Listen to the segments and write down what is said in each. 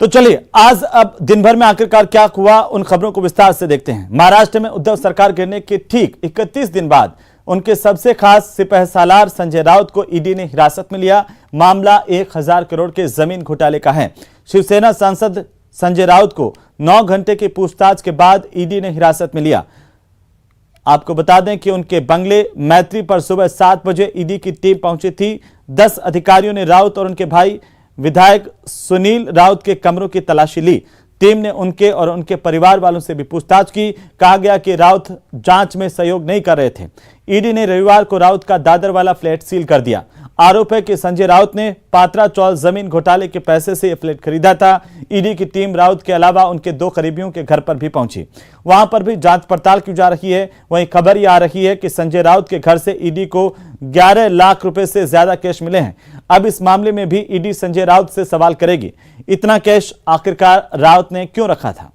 तो चलिए आज अब दिन भर में आखिरकार क्या हुआ उन खबरों को विस्तार से देखते हैं। महाराष्ट्र में उद्धव सरकार गिरने के ठीक 31 दिन बाद उनके सबसे खास सिपहसालार संजय राउत को ईडी ने हिरासत में लिया। मामला 1000 करोड़ के जमीन घोटाले का है। शिवसेना सांसद संजय राउत को 9 घंटे की पूछताछ के बाद ईडी ने हिरासत में लिया। आपको बता दें कि उनके बंगले मैत्री पर सुबह 7 बजे ईडी की टीम पहुंची थी। 10 अधिकारियों ने राउत और उनके भाई विधायक सुनील राउत के कमरों की तलाशी ली। टीम ने उनके और उनके परिवार वालों से भी पूछताछ की। कहा गया कि राउत जांच में सहयोग नहीं कर रहे थे। ईडी ने रविवार को राउत का दादर वाला फ्लैट सील कर दिया। आरोप है कि संजय राउत ने पात्रा चौल जमीन घोटाले के पैसे से यह फ्लैट खरीदा था। ईडी की टीम राउत के अलावा उनके 2 करीबियों के घर पर भी पहुंची। वहां पर भी जांच पड़ताल की जा रही है। वहीं खबर यह आ रही है कि संजय राउत के घर से ईडी को 11 लाख रुपए से ज्यादा कैश मिले हैं। अब इस मामले में भी ईडी संजय राउत से सवाल करेगी, इतना कैश आखिरकार राउत ने क्यों रखा था।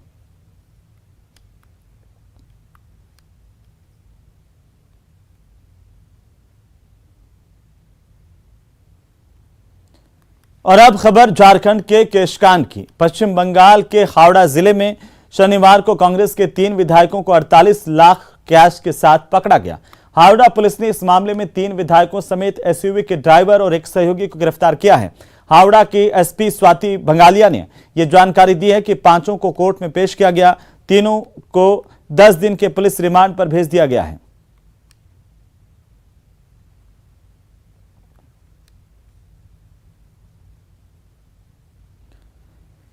और अब खबर झारखंड के केशकांड की। पश्चिम बंगाल के हावड़ा जिले में शनिवार को कांग्रेस के 3 विधायकों को 48 लाख कैश के साथ पकड़ा गया। हावड़ा पुलिस ने इस मामले में 3 विधायकों समेत एसयूवी के ड्राइवर और एक सहयोगी को गिरफ्तार किया है। हावड़ा की एसपी स्वाति बंगालिया ने यह जानकारी दी है कि 5 को कोर्ट में पेश किया गया। तीनों को 10 दिन के पुलिस रिमांड पर भेज दिया गया है।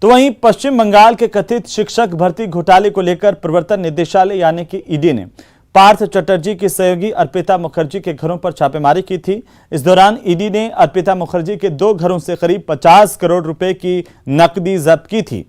तो वहीं पश्चिम बंगाल के कथित शिक्षक भर्ती घोटाले को लेकर प्रवर्तन निदेशालय यानी कि ईडी ने पार्थ चटर्जी की सहयोगी अर्पिता मुखर्जी के घरों पर छापेमारी की थी। इस दौरान ईडी ने अर्पिता मुखर्जी के 2 घरों से करीब 50 करोड़ रुपए की नकदी जब्त की थी।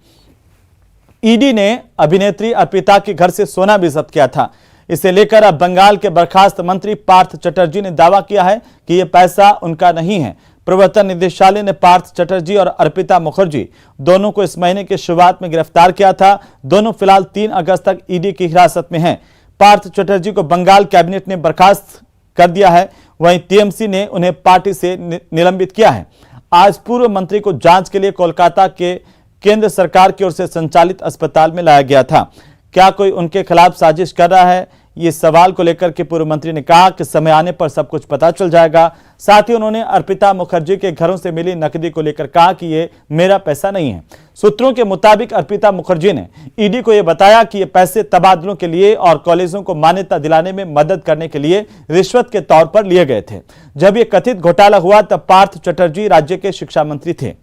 ईडी ने अभिनेत्री अर्पिता के घर से सोना भी जब्त किया था। इसे लेकर अब बंगाल के बर्खास्त मंत्री पार्थ चटर्जी ने दावा किया है कि यह पैसा उनका नहीं है। प्रवर्तन निदेशालय ने पार्थ चटर्जी और अर्पिता मुखर्जी दोनों को इस महीने की शुरुआत में गिरफ्तार किया था। दोनों फिलहाल 3 अगस्त तक ईडी की हिरासत में हैं। पार्थ चटर्जी को बंगाल कैबिनेट ने बर्खास्त कर दिया है। वहीं टीएमसी ने उन्हें पार्टी से निलंबित किया है। आज पूर्व मंत्री को जांच के लिए कोलकाता के केंद्र सरकार की ओर से संचालित अस्पताल में लाया गया था। क्या कोई उनके खिलाफ साजिश कर रहा है, ये सवाल को लेकर के पूर्व मंत्री ने कहा कि समय आने पर सब कुछ पता चल जाएगा। साथ ही उन्होंने अर्पिता मुखर्जी के घरों से मिली नकदी को लेकर कहा कि ये मेरा पैसा नहीं है। सूत्रों के मुताबिक अर्पिता मुखर्जी ने ईडी को यह बताया कि ये पैसे तबादलों के लिए और कॉलेजों को मान्यता दिलाने में मदद करने के लिए रिश्वत के तौर पर लिए गए थे। जब यह कथित घोटाला हुआ तब पार्थ चटर्जी राज्य के शिक्षा मंत्री थे।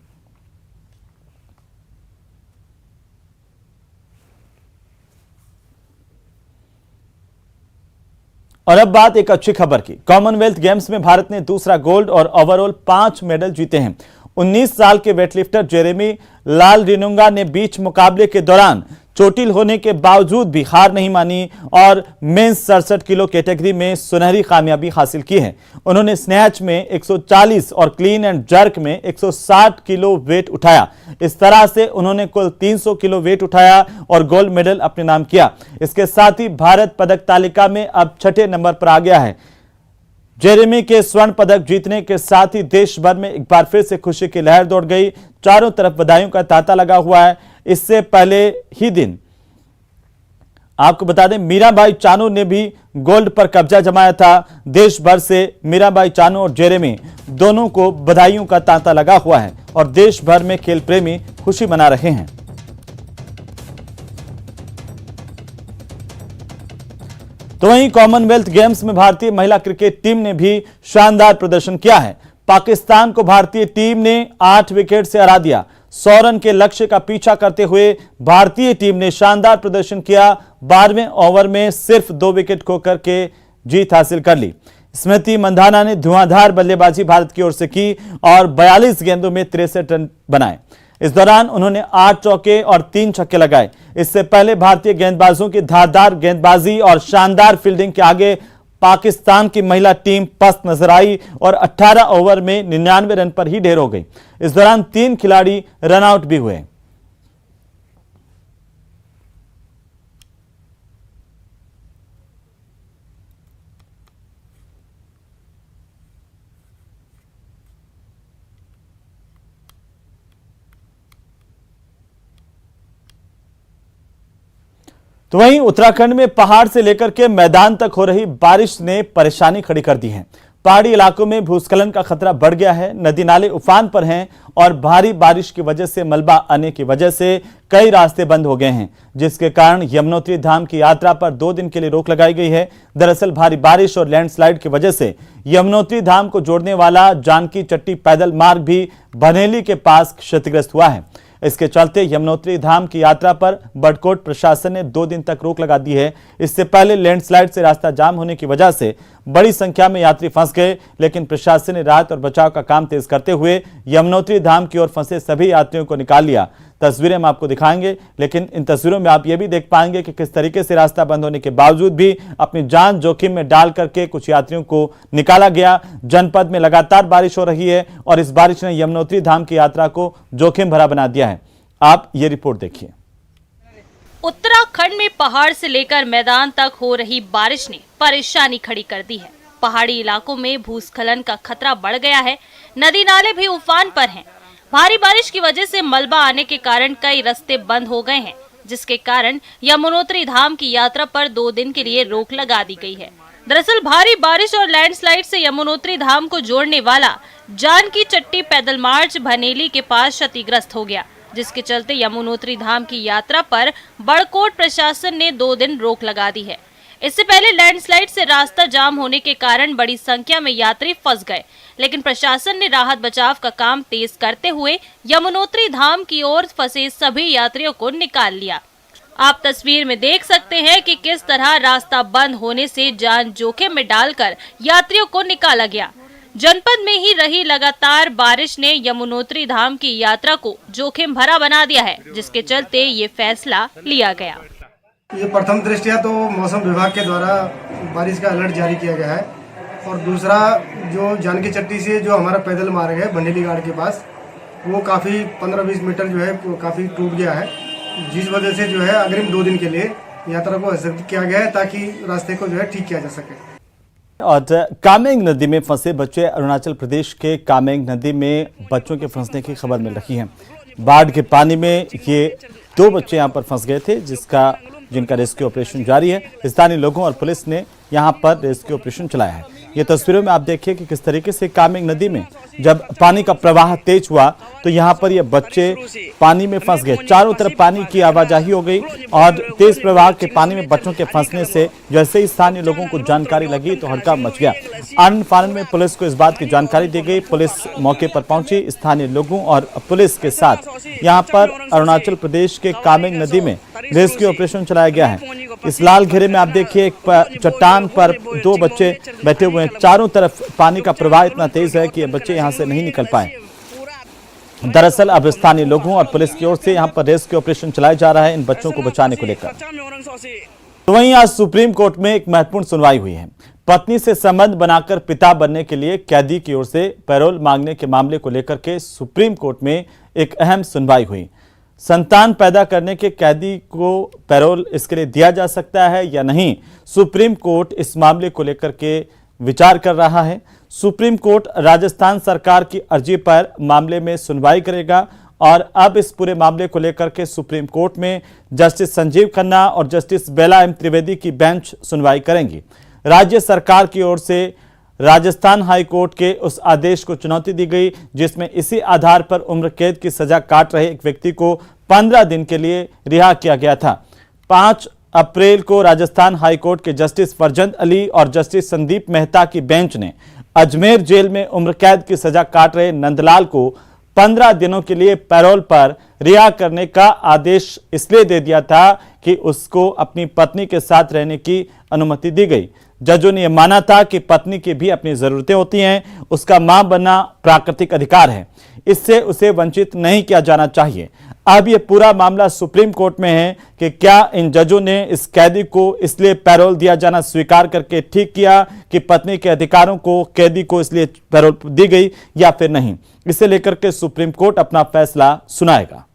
और अब बात एक अच्छी खबर की। कॉमनवेल्थ गेम्स में भारत ने दूसरा गोल्ड और ओवरऑल 5 मेडल जीते हैं। 19 साल के वेटलिफ्टर जेरेमी लालरिनुंगा ने बीच मुकाबले के दौरान चोटिल होने के बावजूद भी हार नहीं मानी और मेंस 67 किलो कैटेगरी में सुनहरी कामयाबी हासिल की है। उन्होंने स्नैच में 140 और क्लीन एंड जर्क में 160 किलो वेट उठाया। इस तरह से उन्होंने कुल 300 किलो वेट उठाया और गोल्ड मेडल अपने नाम किया। इसके साथ ही भारत पदक तालिका में अब 6ठे नंबर पर आ गया है। जेरेमी के स्वर्ण पदक जीतने के साथ ही देश भर में एक बार फिर से खुशी की लहर दौड़ गई। चारों तरफ बधाइयों का तांता लगा हुआ है। इससे पहले ही दिन आपको बता दें मीराबाई चानू ने भी गोल्ड पर कब्जा जमाया था। देश भर से मीराबाई चानू और जेरेमी दोनों को बधाइयों का तांता लगा हुआ है और देश भर में खेल प्रेमी खुशी मना रहे हैं। तो वहीं कॉमनवेल्थ गेम्स में भारतीय महिला क्रिकेट टीम ने भी शानदार प्रदर्शन किया है। पाकिस्तान को भारतीय टीम ने 8 विकेट से हरा दिया। 100 रन के लक्ष्य का पीछा करते हुए भारतीय टीम ने शानदार प्रदर्शन किया। 12वें ओवर में सिर्फ 2 विकेट खोकर के जीत हासिल कर ली। स्मृति मंधाना ने धुआंधार बल्लेबाजी भारत की ओर से की और 42 गेंदों में 63 रन बनाए। इस दौरान उन्होंने 8 चौके और 3 छक्के लगाए। इससे पहले भारतीय गेंदबाजों की धारदार गेंदबाजी और शानदार फील्डिंग के आगे पाकिस्तान की महिला टीम पस्त नजर आई और 18 ओवर में 99 रन पर ही ढेर हो गई। इस दौरान 3 खिलाड़ी रन आउट भी हुए। तो वहीं उत्तराखंड में पहाड़ से लेकर के मैदान तक हो रही बारिश ने परेशानी खड़ी कर दी है। पहाड़ी इलाकों में भूस्खलन का खतरा बढ़ गया है। नदी नाले उफान पर हैं और भारी बारिश की वजह से मलबा आने की वजह से कई रास्ते बंद हो गए हैं, जिसके कारण यमुनोत्री धाम की यात्रा पर 2 दिन के लिए रोक लगाई गई है। दरअसल भारी बारिश और लैंडस्लाइड की वजह से यमुनोत्री धाम को जोड़ने वाला जानकी चट्टी पैदल मार्ग भी बनेली के पास क्षतिग्रस्त हुआ है। इसके चलते यमुनोत्री धाम की यात्रा पर बड़कोट प्रशासन ने 2 दिन तक रोक लगा दी है। इससे पहले लैंडस्लाइड से रास्ता जाम होने की वजह से बड़ी संख्या में यात्री फंस गए, लेकिन प्रशासन ने राहत और बचाव का काम तेज करते हुए यमुनोत्री धाम की ओर फंसे सभी यात्रियों को निकाल लिया। तस्वीरें हम आपको दिखाएंगे, लेकिन इन तस्वीरों में आप ये भी देख पाएंगे कि किस तरीके से रास्ता बंद होने के बावजूद भी अपनी जान जोखिम में डाल करके कुछ यात्रियों को निकाला गया। जनपद में लगातार बारिश हो रही है और इस बारिश ने यमुनोत्री धाम की यात्रा को जोखिम भरा बना दिया है। आप ये रिपोर्ट देखिए। उत्तराखंड में पहाड़ से लेकर मैदान तक हो रही बारिश ने परेशानी खड़ी कर दी है। पहाड़ी इलाकों में भूस्खलन का खतरा बढ़ गया है। नदी नाले भी उफान पर हैं। भारी बारिश की वजह से मलबा आने के कारण कई रास्ते बंद हो गए हैं, जिसके कारण यमुनोत्री धाम की यात्रा पर 2 दिन के लिए रोक लगा दी गई है। दरअसल भारी बारिश और लैंडस्लाइड से यमुनोत्री धाम को जोड़ने वाला जानकी चट्टी पैदल मार्च बनेली के पास क्षतिग्रस्त हो गया, जिसके चलते यमुनोत्री धाम की यात्रा पर बड़कोट प्रशासन ने 2 दिन रोक लगा दी है। इससे पहले लैंडस्लाइड से रास्ता जाम होने के कारण बड़ी संख्या में यात्री फंस गए, लेकिन प्रशासन ने राहत बचाव का काम तेज करते हुए यमुनोत्री धाम की ओर फंसे सभी यात्रियों को निकाल लिया। आप तस्वीर में देख सकते हैं कि किस तरह रास्ता बंद होने से जान जोखिम में डालकर यात्रियों को निकाला गया। जनपद में ही रही लगातार बारिश ने यमुनोत्री धाम की यात्रा को जोखिम भरा बना दिया है, जिसके चलते ये फैसला लिया गया। ये प्रथम दृष्टया तो मौसम विभाग के द्वारा बारिश का अलर्ट जारी किया गया है, और दूसरा जो जानकी चट्टी से जो हमारा पैदल मार्ग है बनेली घाट के पास, वो काफ़ी 15-20 मीटर जो है काफ़ी टूट गया है, जिस वजह से जो है अग्रिम 2 दिन के लिए यात्रा को स्थगित किया गया है, ताकि रास्ते को जो है ठीक किया जा सके। और कामेंग नदी में फंसे बच्चे, अरुणाचल प्रदेश के कामेंग नदी में बच्चों के फंसने की खबर मिल रही है। बाढ़ के पानी में ये 2 बच्चे यहां पर फंस गए थे, जिनका रेस्क्यू ऑपरेशन जारी है। स्थानीय लोगों और पुलिस ने यहां पर रेस्क्यू ऑपरेशन चलाया है। ये तस्वीरों में आप देखिए कि किस तरीके से कामेंग नदी में जब पानी का प्रवाह तेज हुआ तो यहाँ पर ये बच्चे पानी में फंस गए। चारों तरफ पानी की आवाजाही हो गई और तेज प्रवाह के पानी में बच्चों के फंसने से जैसे ही स्थानीय लोगों को जानकारी लगी तो हड़कंप मच गया। आनन फानन में पुलिस को इस बात की जानकारी दी गई। पुलिस मौके पर पहुंची। स्थानीय लोगों और पुलिस के साथ यहाँ पर अरुणाचल प्रदेश के कामेंग नदी में रेस्क्यू ऑपरेशन चलाया गया है। इस लाल घेरे में आप देखिए एक चट्टान पर 2 बच्चे बैठे हुए हैं। चारों तरफ पानी का प्रवाह इतना तेज है कि ये बच्चे यहां से नहीं निकल पाए। दरअसल अब स्थानीय लोगों और पुलिस की ओर से यहां पर रेस्क्यू ऑपरेशन चलाया जा रहा है इन बच्चों को बचाने को लेकर। तो वहीं आज सुप्रीम कोर्ट में एक महत्वपूर्ण सुनवाई हुई है। पत्नी से संबंध बनाकर पिता बनने के लिए कैदी की ओर से पैरोल मांगने के मामले को लेकर के सुप्रीम कोर्ट में एक अहम सुनवाई हुई। संतान पैदा करने के कैदी को पैरोल इसके लिए दिया जा सकता है या नहीं, सुप्रीम कोर्ट इस मामले को लेकर के विचार कर रहा है। सुप्रीम कोर्ट राजस्थान सरकार की अर्जी पर मामले में सुनवाई करेगा और अब इस पूरे मामले को लेकर के सुप्रीम कोर्ट में जस्टिस संजीव खन्ना और जस्टिस बेला एम त्रिवेदी की बेंच सुनवाई करेंगी। राज्य सरकार की ओर से राजस्थान हाई कोर्ट के उस आदेश को चुनौती दी गई जिसमें इसी आधार पर उम्र कैद की सजा काट रहे एक व्यक्ति को 15 दिन के लिए रिहा किया गया था। 5 अप्रैल को राजस्थान हाई कोर्ट के जस्टिस फरजंद अली और जस्टिस संदीप मेहता की बेंच ने अजमेर जेल में उम्र कैद की सजा काट रहे नंदलाल को 15 दिनों के लिए पैरोल पर रिहा करने का आदेश इसलिए दे दिया था कि उसको अपनी पत्नी के साथ रहने की अनुमति दी गई। जजों ने यह माना था कि पत्नी की भी अपनी जरूरतें होती हैं, उसका मां बनना प्राकृतिक अधिकार है, इससे उसे वंचित नहीं किया जाना चाहिए। अब यह पूरा मामला सुप्रीम कोर्ट में है कि क्या इन जजों ने इस कैदी को इसलिए पैरोल दिया जाना स्वीकार करके ठीक किया कि पत्नी के अधिकारों को कैदी को इसलिए पैरोल दी गई या फिर नहीं। इसे लेकर के सुप्रीम कोर्ट अपना फैसला सुनाएगा।